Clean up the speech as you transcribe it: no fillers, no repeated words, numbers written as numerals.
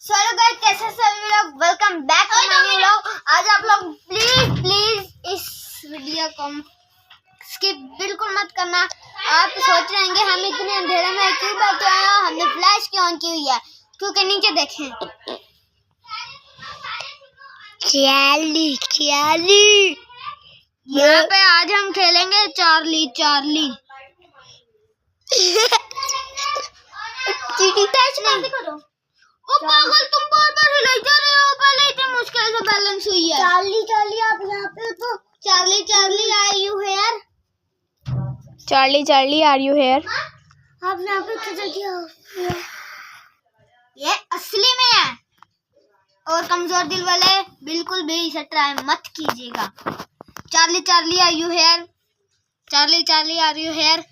Hello guys, कैसे सभी लोग, welcome back to my new vlog. आज आप लोग प्लीज इस वीडियो को स्किप बिल्कुल मत करना। आप सोच रहे होंगे हम इतने अंधेरे में क्यों बैठे हैं, हमने फ्लैश क्यों ऑन की हुई है, क्योंकि नीचे देखें चार्ली यहाँ पे आज हम खेलेंगे चार्ली चीटी टच नहीं करो। ओ पागल, तुम बार-बार हिलाई जा रहे हो। पहले इतनी मुश्किल से बैलेंस हुई है। चार्ली आप यहाँ पे तो Charlie are you here? Charlie are you here? आप यहाँ पे किधर गया? ये असली में है, और कमजोर दिल वाले बिल्कुल भी इसे ट्राई मत कीजिएगा। Charlie are you here? Charlie are you here?